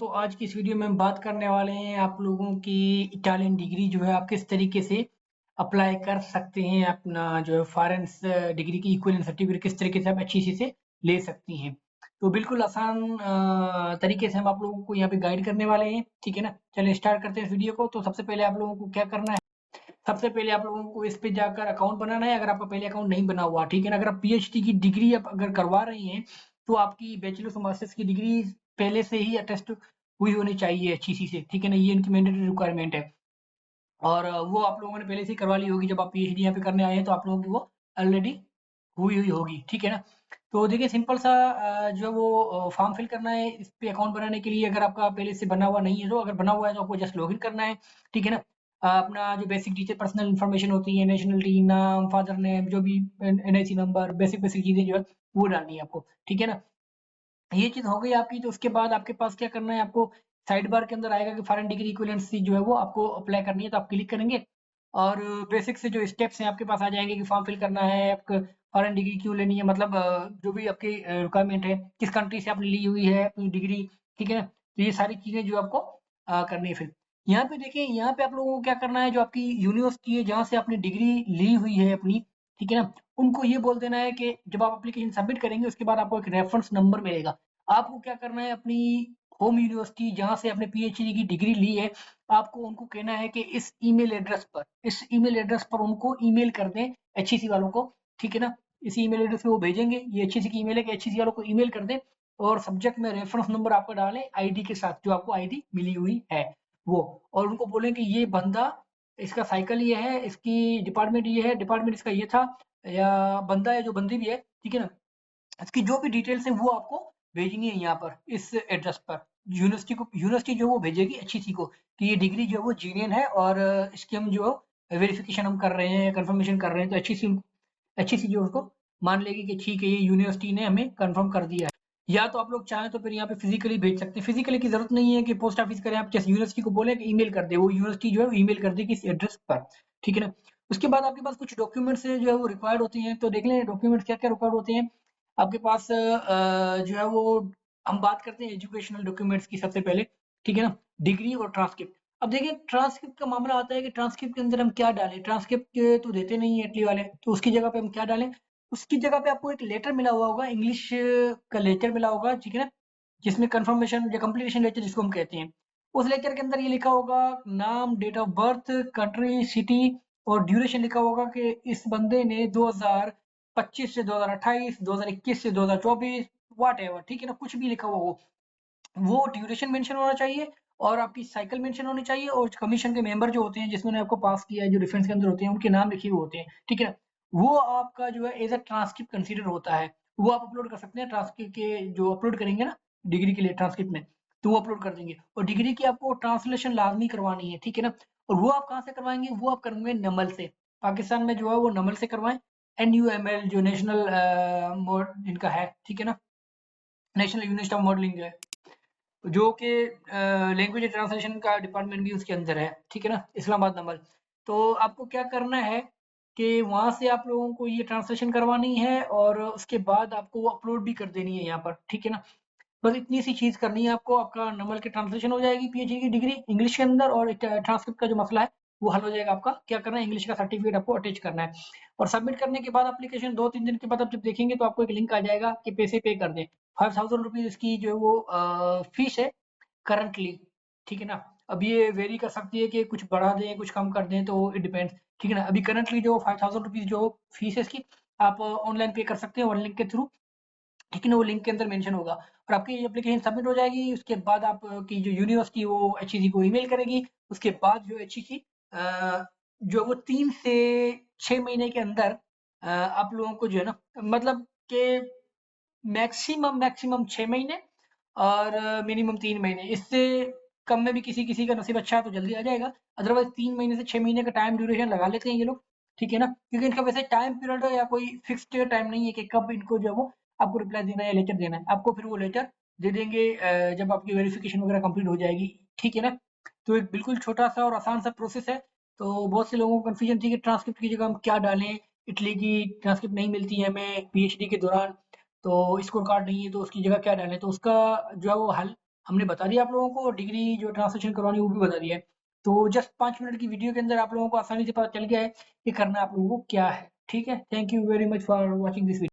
तो आज की इस वीडियो में हम बात करने वाले हैं आप लोगों की इटालियन डिग्री जो है आप किस तरीके से अप्लाई कर सकते हैं। अपना जो है फॉरेन डिग्री की इक्विवेलेंट सर्टिफिकेट किस तरीके से आप अच्छी से ले सकती हैं। तो बिल्कुल आसान तरीके से हम आप लोगों को यहाँ पे गाइड करने वाले हैं, ठीक है ना। चलिए स्टार्ट करते हैं इस वीडियो को। तो सबसे पहले आप लोगों को क्या करना है, सबसे पहले आप लोगों को इस पे जाकर अकाउंट बनाना है, अगर आपका पहले अकाउंट नहीं बना हुआ, ठीक है ना। अगर आप पीएचडी की डिग्री आप अगर करवा रही हैं तो आपकी बैचलर्स और मास्टर्स की डिग्री पहले से ही अटेस्ट हुई होनी चाहिए अच्छी सी से, ठीक है ना। ये इनकी मैंडेटरी रिक्वायरमेंट है और वो आप लोगों ने पहले से ही करवा ली होगी। जब आप पीएचडी यहाँ पे करने आए हैं तो आप लोगों की वो ऑलरेडी हुई हुई होगी, ठीक है ना। तो देखिए सिंपल सा जो है वो फॉर्म फिल करना है इस पे अकाउंट बनाने के लिए। अगर आपका पहले से बना हुआ नहीं है, तो अगर बना हुआ है तो आपको जस्ट लॉगिन करना है, ठीक है ना। अपना जो बेसिक डिटेल पर्सनल इन्फॉर्मेशन होती है, नेशनलिटी, नाम, फादर नेम, जो भी एनआईसी नंबर, बेसिक बेसिक चीजें जो है वो डालनी है आपको, ठीक है ना। ये चीज हो गई आपकी। तो उसके बाद आपके पास क्या करना है, आपको साइड बार के अंदर आएगा कि फॉरेन डिग्री इक्विवेलेंसी जो है वो आपको अप्लाई करनी है, तो आप क्लिक करेंगे और बेसिक से जो स्टेप्स हैं आपके पास आ जाएंगे कि फॉर्म फिल करना है, आपको फॉरेन डिग्री क्यों लेनी है, मतलब जो भी आपकी रिक्वायरमेंट है, किस कंट्री से आपने ली हुई है अपनी डिग्री, ठीक है ना। तो ये सारी चीजें जो आपको करनी है। फिर यहाँ पे देखिए, यहाँ पे आप लोगों को क्या करना है, जो आपकी यूनिवर्सिटी है जहाँ से आपने डिग्री ली हुई है अपनी, ठीक है ना, उनको ये बोल देना है कि जब आप एप्लीकेशन सबमिट करेंगे उसके बाद आपको एक रेफरेंस नंबर मिलेगा। आपको क्या करना है, अपनी होम यूनिवर्सिटी जहाँ से आपने पीएचडी की डिग्री ली है, आपको उनको कहना है कि इस ईमेल एड्रेस पर उनको ईमेल कर दें, एचईसी वालों को, ठीक है ना। इस ईमेल एड्रेस पे वो भेजेंगे, ये एचईसी की ईमेल है कि एचईसी वालों को ईमेल कर दें और सब्जेक्ट में रेफरेंस नंबर आपका डालें आईडी के साथ, जो आपको आईडी मिली हुई है वो। और उनको बोलें कि ये बंदा, इसका साइकिल ये है, इसकी डिपार्टमेंट ये है, डिपार्टमेंट इसका ये था, या बंदा है जो बंदी भी है, ठीक है ना। इसकी जो भी डिटेल्स है वो आपको भेजनी है यहाँ पर इस एड्रेस पर। यूनिवर्सिटी जो वो भेजेगी एचईसी को कि ये डिग्री जो है वो जीनियन है और इसकी हम जो वेरिफिकेशन हम कर रहे हैं, कंफर्मेशन कर रहे हैं। तो एचईसी जो उसको मान लेगी कि ठीक है ये यूनिवर्सिटी ने हमें कंफर्म कर दिया है। या तो आप लोग चाहें तो फिर यहाँ पे फिजिकली भेज सकते हैं। फिजिकली की जरूरत नहीं है कि पोस्ट ऑफिस करें, आप जैसे यूनिवर्सिटी को बोले कि ईमेल कर दे, वो यूनिवर्सिटी जो है ईमेल कर देगी इस एड्रेस पर, ठीक है ना। उसके बाद आपके पास कुछ डॉक्यूमेंट्स जो है वो रिक्वायर्ड होते हैं, तो देख लें डॉक्यूमेंट्स क्या क्या रिक्वायर्ड होते हैं आपके पास। जो है वो हम बात करते हैं एजुकेशनल डॉक्यूमेंट्स की सबसे पहले, ठीक है ना। डिग्री और ट्रांसक्रिप्ट। अब देखिए ट्रांसक्रिप्ट का मामला आता है कि ट्रांसक्रिप्ट के अंदर हम क्या डालें। ट्रांसक्रिप्ट तो देते नहीं है इटली वाले, तो उसकी जगह पे हम क्या डालें। उसकी जगह पे आपको एक लेटर मिला हुआ होगा, इंग्लिश का लेटर मिला होगा, ठीक है ना, जिसमें कंफर्मेशन या कंप्लीशन लेटर जिसको हम कहते हैं। उस लेटर के अंदर ये लिखा होगा नाम, date of birth, country, city और ड्यूरेशन लिखा होगा कि इस बंदे ने 2025 से 2028, 2021 से 2024, वॉट एवर, ठीक है ना, कुछ भी लिखा हुआ हो वो ड्यूरेशन मेंशन होना चाहिए और आपकी साइकिल मेंशन होनी चाहिए। और कमीशन के मेंबर जो होते हैं जिसने आपको पास किया है, जो रेफरेंस के अंदर होते हैं, उनके नाम लिखे हुए होते हैं, ठीक है ना। वो आपका जो है एज अ ट्रांसक्रिप्ट कंसीडर होता है, वो आप अपलोड कर सकते हैं। ट्रांसक्रिप्ट के जो अपलोड करेंगे ना डिग्री के लिए ट्रांसक्रिप्ट में, तो वो अपलोड कर देंगे। और डिग्री की आपको ट्रांसलेशन लाजमी करवानी है, ठीक है ना। और वो आप कहाँ से करवाएंगे, वो आप करेंगे नमल से। पाकिस्तान में जो है वो नमल से करवाएं। NUML जो नेशनल इनका है, ठीक है ना, नेशनल यूनिवर्सिटी ऑफ मॉडलिंग है, जो कि लैंग्वेज ट्रांसलेशन का डिपार्टमेंट भी उसके अंदर है, ठीक है ना, इस्लामाबाद नंबर। तो आपको क्या करना है कि वहां से आप लोगों को ये ट्रांसलेशन करवानी है और उसके बाद आपको वो अपलोड भी कर देनी है यहाँ पर, ठीक है ना। बस इतनी सी चीज करनी है आपको, आपका नमल की ट्रांसलेशन हो जाएगी पीएचडी की डिग्री इंग्लिश के अंदर, और ट्रांसक्रिप्ट का जो मसला है वो हल हो जाएगा आपका। क्या करना है, इंग्लिश का सर्टिफिकेट आपको अटैच करना है और सबमिट करने के बाद एप्लीकेशन 2-3 दिन के बाद आप जब देखेंगे तो आपको एक लिंक आ जाएगा कि पैसे पे कर दें। 5000 रुपीज इसकी जो है वो फीस है करंटली, ठीक है ना। अब ये वेरी कर सकती है कि कुछ बढ़ा दें कुछ कम कर दें, तो इट डिपेंड्स, ठीक है ना। अभी करंटली जो 5000 रुपीज जो फीस है इसकी, आप ऑनलाइन पे कर सकते हैं और लिंक के थ्रू, ठीक है ना। वो लिंक के अंदर मेंशन होगा और आपकी एप्लीकेशन सबमिट हो जाएगी। उसके बाद आपकी जो यूनिवर्सिटी वो एचईसी को ईमेल करेगी। उसके बाद जो एचईसी जो वो 3 से 6 महीने के अंदर आप लोगों को जो है ना, मतलब कि मैक्सिमम 6 महीने और मिनिमम 3 महीने, इससे कम में भी किसी किसी का नसीब अच्छा है तो जल्दी आ जाएगा। अदरवाइज 3 महीने से 6 महीने का टाइम ड्यूरेशन लगा लेते हैं ये लोग, ठीक है ना। क्योंकि इनका वैसे टाइम पीरियड या कोई फिक्स्ड टाइम नहीं है कि कब इनको जो है वो आपको रिप्लाई देना है या लेटर देना है। आपको फिर वो लेटर दे देंगे जब आपकी वेरिफिकेशन वगैरह कंप्लीट हो जाएगी, ठीक है ना। तो एक बिल्कुल छोटा सा और आसान सा प्रोसेस है। तो बहुत से लोगों को कंफ्यूजन थी कि ट्रांसक्रिप्ट की जगह हम क्या डालें, इटली की ट्रांसक्रिप्ट नहीं मिलती है हमें पीएचडी के दौरान, तो स्कोर कार्ड नहीं है तो उसकी जगह क्या डालें। तो उसका जो है वो हल हमने बता दिया आप लोगों को, डिग्री जो ट्रांसलेशन करवानी है वो भी बता दिया है। तो जस्ट 5 मिनट की वीडियो के अंदर आप लोगों को आसानी से पता चल गया है कि करना आप लोगों को क्या है। ठीक है? Thank you very much for watching this video.